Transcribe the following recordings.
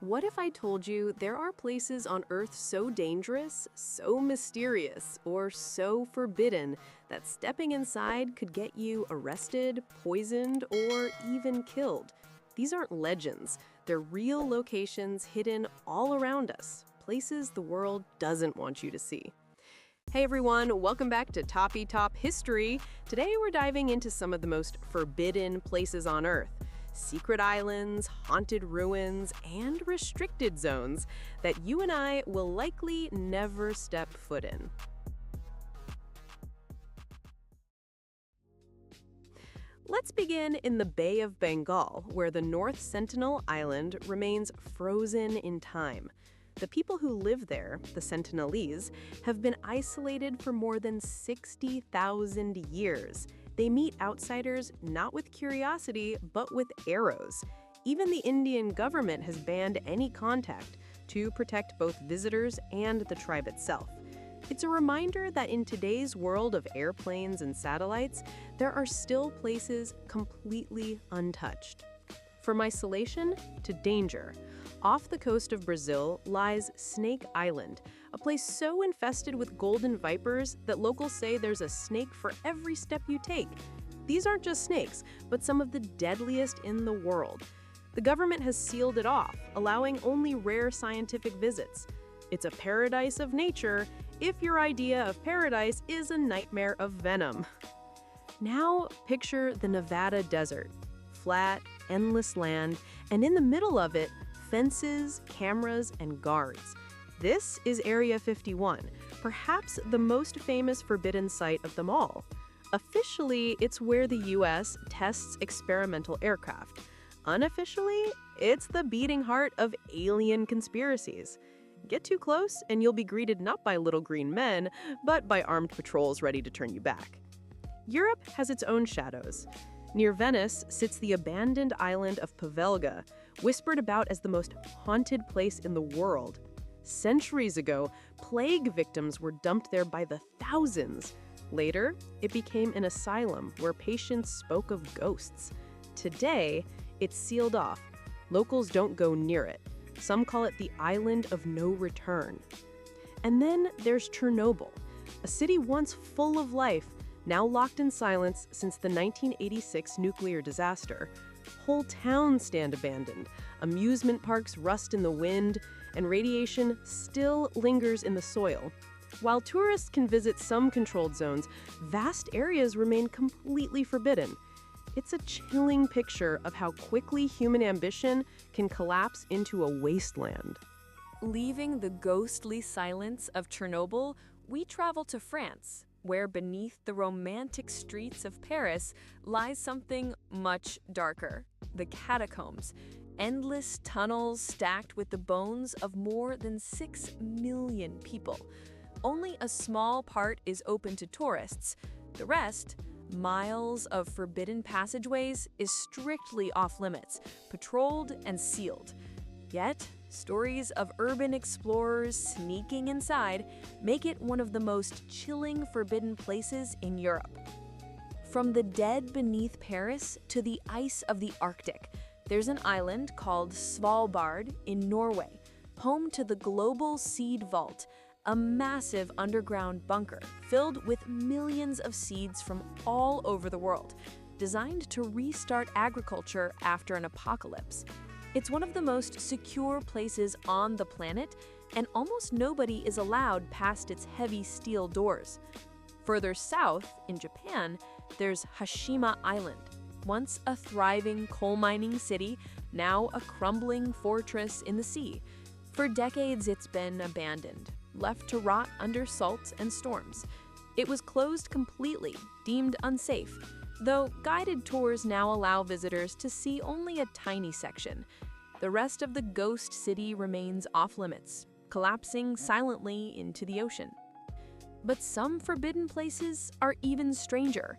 What if I told you there are places on Earth so dangerous, so mysterious, or so forbidden that stepping inside could get you arrested, poisoned, or even killed? These aren't legends. They're real locations hidden all around us, places the world doesn't want you to see. Hey everyone, welcome back to Toppy Top History. Today we're diving into some of the most forbidden places on Earth. Secret islands, haunted ruins, and restricted zones that you and I will likely never step foot in. Let's begin in the Bay of Bengal, where the North Sentinel Island remains frozen in time. The people who live there, the Sentinelese, have been isolated for more than 60,000 years. They meet outsiders not with curiosity, but with arrows. Even the Indian government has banned any contact to protect both visitors and the tribe itself. It's a reminder that in today's world of airplanes and satellites, there are still places completely untouched. From isolation to danger, off the coast of Brazil lies Snake Island, a place so infested with golden vipers that locals say there's a snake for every step you take. These aren't just snakes, but some of the deadliest in the world. The government has sealed it off, allowing only rare scientific visits. It's a paradise of nature if your idea of paradise is a nightmare of venom. Now picture the Nevada desert. Flat, endless land, and in the middle of it, fences, cameras, and guards. This is Area 51, perhaps the most famous forbidden site of them all. Officially, it's where the US tests experimental aircraft. Unofficially, it's the beating heart of alien conspiracies. Get too close and you'll be greeted not by little green men, but by armed patrols ready to turn you back. Europe has its own shadows. Near Venice sits the abandoned island of Pavelga, whispered about as the most haunted place in the world. Centuries ago, plague victims were dumped there by the thousands. Later, it became an asylum where patients spoke of ghosts. Today, it's sealed off. Locals don't go near it. Some call it the island of no return. And then there's Chernobyl, a city once full of life, now locked in silence since the 1986 nuclear disaster. Whole towns stand abandoned, amusement parks rust in the wind, and radiation still lingers in the soil. While tourists can visit some controlled zones, vast areas remain completely forbidden. It's a chilling picture of how quickly human ambition can collapse into a wasteland. Leaving the ghostly silence of Chernobyl, we travel to France, where beneath the romantic streets of Paris lies something much darker: the catacombs. Endless tunnels stacked with the bones of more than 6 million people. Only a small part is open to tourists. The rest, miles of forbidden passageways, is strictly off-limits, patrolled and sealed. Yet, stories of urban explorers sneaking inside make it one of the most chilling forbidden places in Europe. From the dead beneath Paris to the ice of the Arctic, there's an island called Svalbard in Norway, home to the Global Seed Vault, a massive underground bunker filled with millions of seeds from all over the world, designed to restart agriculture after an apocalypse. It's one of the most secure places on the planet, and almost nobody is allowed past its heavy steel doors. Further south, in Japan, there's Hashima Island, once a thriving coal mining city, now a crumbling fortress in the sea. For decades, it's been abandoned, left to rot under salt and storms. It was closed completely, deemed unsafe, though guided tours now allow visitors to see only a tiny section. The rest of the ghost city remains off-limits, collapsing silently into the ocean. But some forbidden places are even stranger.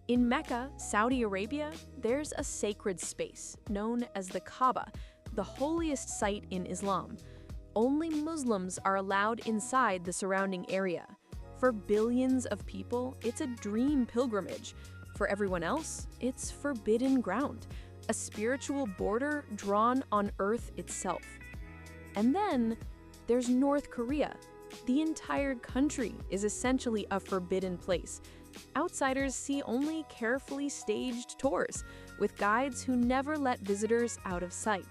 In Mecca, Saudi Arabia, there's a sacred space known as the Kaaba, the holiest site in Islam. Only Muslims are allowed inside the surrounding area. For billions of people, it's a dream pilgrimage. For everyone else, it's forbidden ground, a spiritual border drawn on Earth itself. And then there's North Korea. The entire country is essentially a forbidden place. Outsiders see only carefully staged tours, with guides who never let visitors out of sight.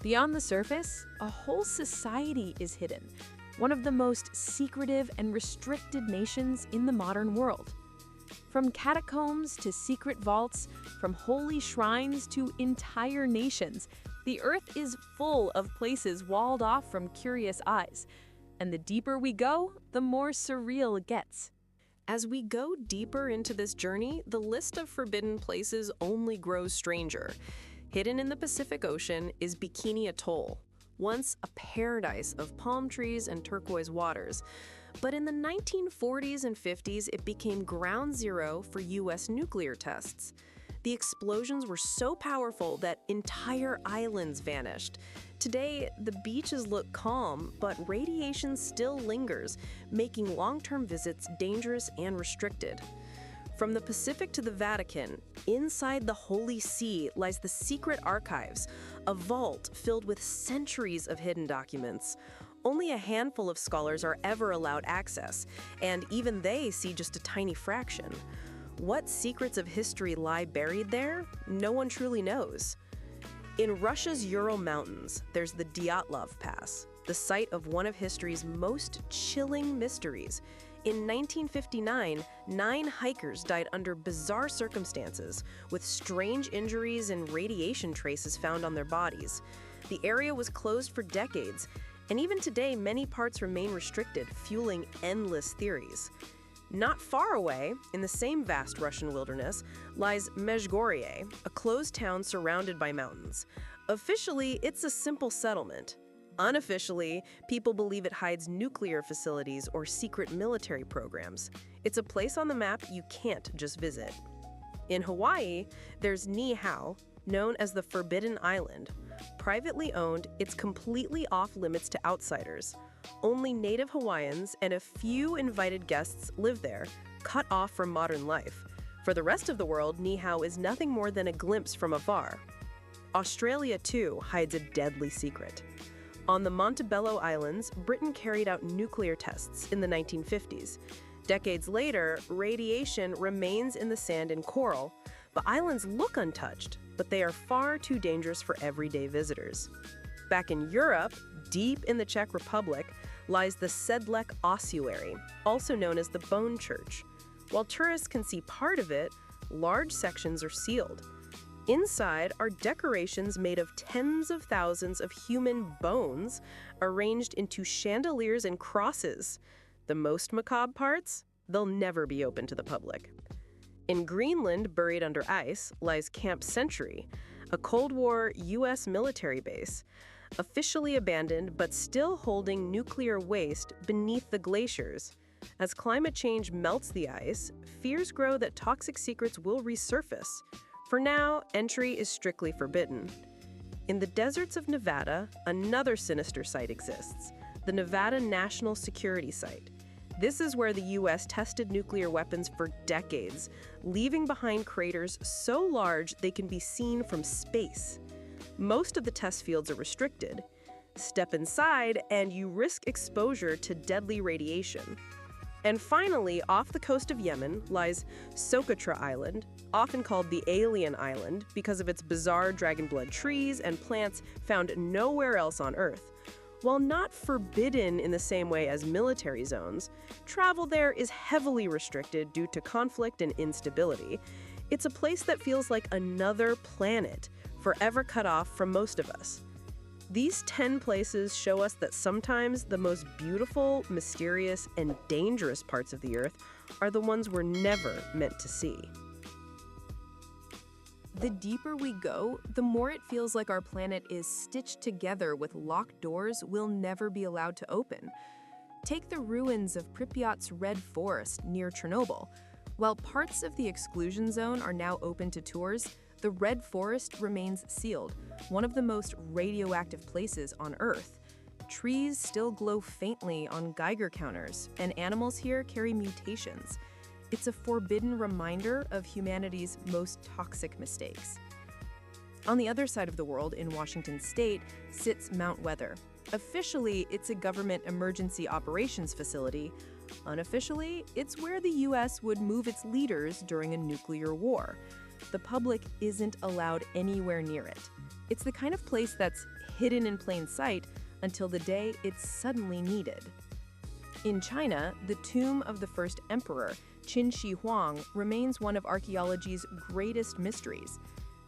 Beyond the surface, a whole society is hidden, one of the most secretive and restricted nations in the modern world. From catacombs to secret vaults, from holy shrines to entire nations, the Earth is full of places walled off from curious eyes. And the deeper we go, the more surreal it gets. As we go deeper into this journey, the list of forbidden places only grows stranger. Hidden in the Pacific Ocean is Bikini Atoll, once a paradise of palm trees and turquoise waters. But in the 1940s and 50s, it became ground zero for U.S. nuclear tests. The explosions were so powerful that entire islands vanished. Today, the beaches look calm, but radiation still lingers, making long-term visits dangerous and restricted. From the Pacific to the Vatican, inside the Holy See lies the Secret Archives, a vault filled with centuries of hidden documents. Only a handful of scholars are ever allowed access, and even they see just a tiny fraction. What secrets of history lie buried there? No one truly knows. In Russia's Ural Mountains, there's the Dyatlov Pass, the site of one of history's most chilling mysteries. In 1959, 9 hikers died under bizarre circumstances, with strange injuries and radiation traces found on their bodies. The area was closed for decades, and even today, many parts remain restricted, fueling endless theories. Not far away, in the same vast Russian wilderness, lies Mezhgorye, a closed town surrounded by mountains. Officially, it's a simple settlement. Unofficially, people believe it hides nuclear facilities or secret military programs. It's a place on the map you can't just visit. In Hawaii, there's Niihau, known as the Forbidden Island. Privately owned, it's completely off-limits to outsiders. Only native Hawaiians and a few invited guests live there, cut off from modern life. For the rest of the world, Niihau is nothing more than a glimpse from afar. Australia, too, hides a deadly secret. On the Montebello Islands, Britain carried out nuclear tests in the 1950s. Decades later, radiation remains in the sand and coral. The islands look untouched, but they are far too dangerous for everyday visitors. Back in Europe, deep in the Czech Republic, lies the Sedlec Ossuary, also known as the Bone Church. While tourists can see part of it, large sections are sealed. Inside are decorations made of tens of thousands of human bones arranged into chandeliers and crosses. The most macabre parts? They'll never be open to the public. In Greenland, buried under ice, lies Camp Century, a Cold War U.S. military base, officially abandoned but still holding nuclear waste beneath the glaciers. As climate change melts the ice, fears grow that toxic secrets will resurface. For now, entry is strictly forbidden. In the deserts of Nevada, another sinister site exists, the Nevada National Security Site. This is where the U.S. tested nuclear weapons for decades, leaving behind craters so large they can be seen from space. Most of the test fields are restricted. Step inside and you risk exposure to deadly radiation. And finally, off the coast of Yemen lies Socotra Island, often called the Alien Island because of its bizarre dragon blood trees and plants found nowhere else on Earth. While not forbidden in the same way as military zones, travel there is heavily restricted due to conflict and instability. It's a place that feels like another planet, forever cut off from most of us. These 10 places show us that sometimes the most beautiful, mysterious, and dangerous parts of the Earth are the ones we're never meant to see. The deeper we go, the more it feels like our planet is stitched together with locked doors we'll never be allowed to open. Take the ruins of Pripyat's Red Forest near Chernobyl. While parts of the exclusion zone are now open to tours, the Red Forest remains sealed, one of the most radioactive places on Earth. Trees still glow faintly on Geiger counters, and animals here carry mutations. It's a forbidden reminder of humanity's most toxic mistakes. On the other side of the world, in Washington state, sits Mount Weather, Officially, it's a government emergency operations facility. Unofficially, it's where the US would move its leaders during a nuclear war. The public isn't allowed anywhere near it. It's the kind of place that's hidden in plain sight until the day it's suddenly needed. In China, the tomb of the first emperor, Qin Shi Huang, remains one of archaeology's greatest mysteries.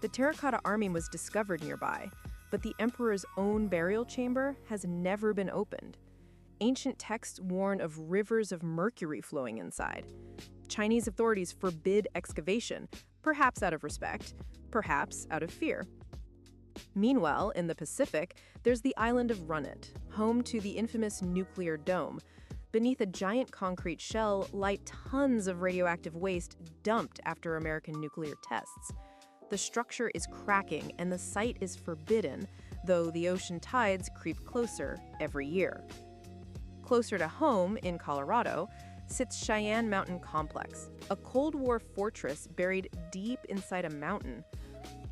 The terracotta army was discovered nearby, but the emperor's own burial chamber has never been opened. Ancient texts warn of rivers of mercury flowing inside. Chinese authorities forbid excavation, perhaps out of respect, perhaps out of fear. Meanwhile, in the Pacific, there's the island of Runit, home to the infamous nuclear dome. Beneath a giant concrete shell lie tons of radioactive waste dumped after American nuclear tests. The structure is cracking and the site is forbidden, though the ocean tides creep closer every year. Closer to home, in Colorado, sits Cheyenne Mountain Complex, a Cold War fortress buried deep inside a mountain.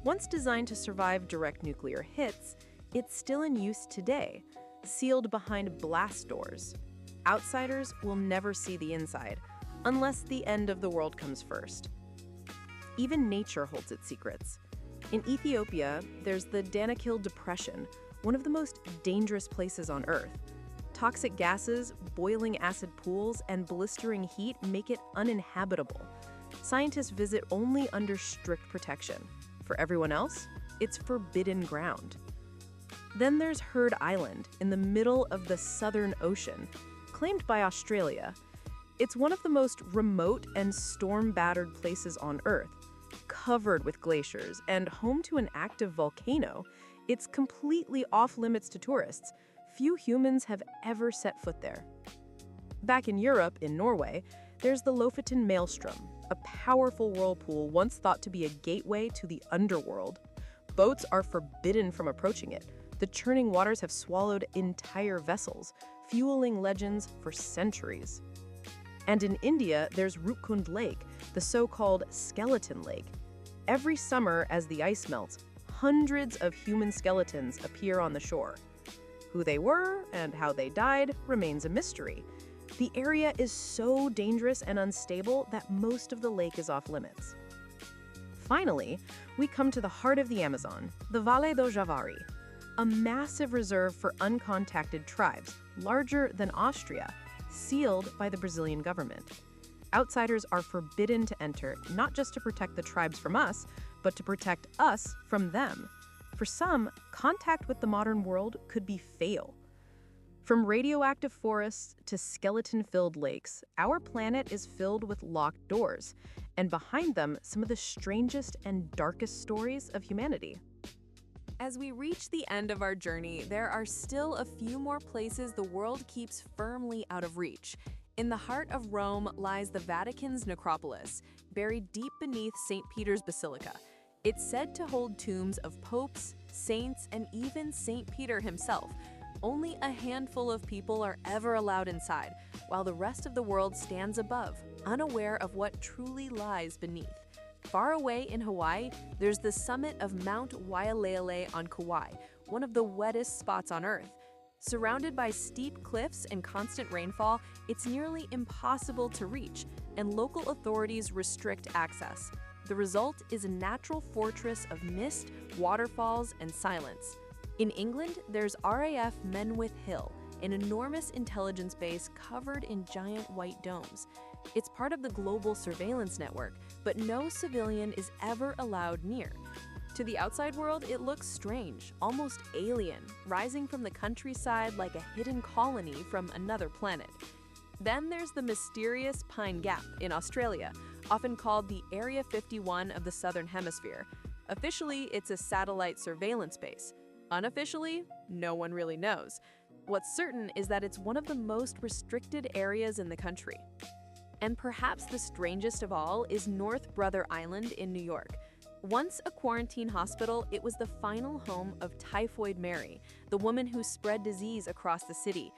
Once designed to survive direct nuclear hits, it's still in use today, sealed behind blast doors. Outsiders will never see the inside, unless the end of the world comes first. Even nature holds its secrets. In Ethiopia, there's the Danakil Depression, one of the most dangerous places on Earth. Toxic gases, boiling acid pools, and blistering heat make it uninhabitable. Scientists visit only under strict protection. For everyone else, it's forbidden ground. Then there's Heard Island, in the middle of the Southern Ocean, claimed by Australia. It's one of the most remote and storm-battered places on Earth, covered with glaciers and home to an active volcano. It's completely off-limits to tourists. Few humans have ever set foot there. Back in Europe, in Norway, there's the Lofoten Maelstrom, a powerful whirlpool once thought to be a gateway to the underworld. Boats are forbidden from approaching it. The churning waters have swallowed entire vessels, fueling legends for centuries. And in India, there's Rutkund Lake, the so-called Skeleton Lake. Every summer, as the ice melts, hundreds of human skeletons appear on the shore. Who they were and how they died remains a mystery. The area is so dangerous and unstable that most of the lake is off-limits. Finally, we come to the heart of the Amazon, the Vale do Javari, a massive reserve for uncontacted tribes, larger than Austria, sealed by the Brazilian government. Outsiders are forbidden to enter, not just to protect the tribes from us, but to protect us from them. For some, contact with the modern world could be fatal. From radioactive forests to skeleton-filled lakes, our planet is filled with locked doors, and behind them, some of the strangest and darkest stories of humanity. As we reach the end of our journey, there are still a few more places the world keeps firmly out of reach. In the heart of Rome lies the Vatican's necropolis, buried deep beneath St. Peter's Basilica. It's said to hold tombs of popes, saints, and even St. Peter himself. Only a handful of people are ever allowed inside, while the rest of the world stands above, unaware of what truly lies beneath. Far away in Hawaii, there's the summit of Mount Waialeale on Kauai, one of the wettest spots on Earth. Surrounded by steep cliffs and constant rainfall, it's nearly impossible to reach, and local authorities restrict access. The result is a natural fortress of mist, waterfalls, and silence. In England, there's RAF Menwith Hill, an enormous intelligence base covered in giant white domes. It's part of the global surveillance network, but no civilian is ever allowed near. To the outside world, it looks strange, almost alien, rising from the countryside like a hidden colony from another planet. Then there's the mysterious Pine Gap in Australia, often called the Area 51 of the Southern Hemisphere. Officially, it's a satellite surveillance base. Unofficially, no one really knows. What's certain is that it's one of the most restricted areas in the country. And perhaps the strangest of all is North Brother Island in New York. Once a quarantine hospital, it was the final home of Typhoid Mary, the woman who spread disease across the city.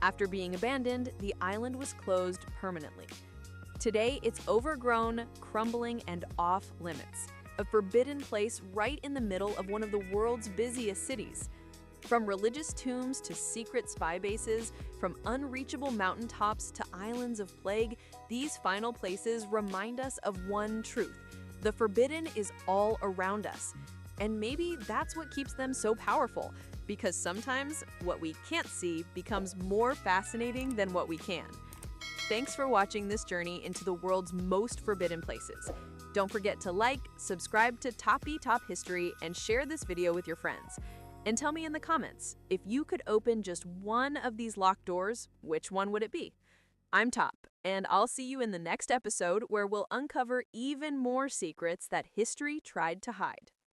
After being abandoned, the island was closed permanently. Today, it's overgrown, crumbling, and off-limits, a forbidden place right in the middle of one of the world's busiest cities. From religious tombs to secret spy bases, from unreachable mountaintops to islands of plague, these final places remind us of one truth: the forbidden is all around us. And maybe that's what keeps them so powerful, because sometimes what we can't see becomes more fascinating than what we can. Thanks for watching this journey into the world's most forbidden places. Don't forget to like, subscribe to Toppy Top History, and share this video with your friends. And tell me in the comments, if you could open just one of these locked doors, which one would it be? I'm Top, and I'll see you in the next episode where we'll uncover even more secrets that history tried to hide.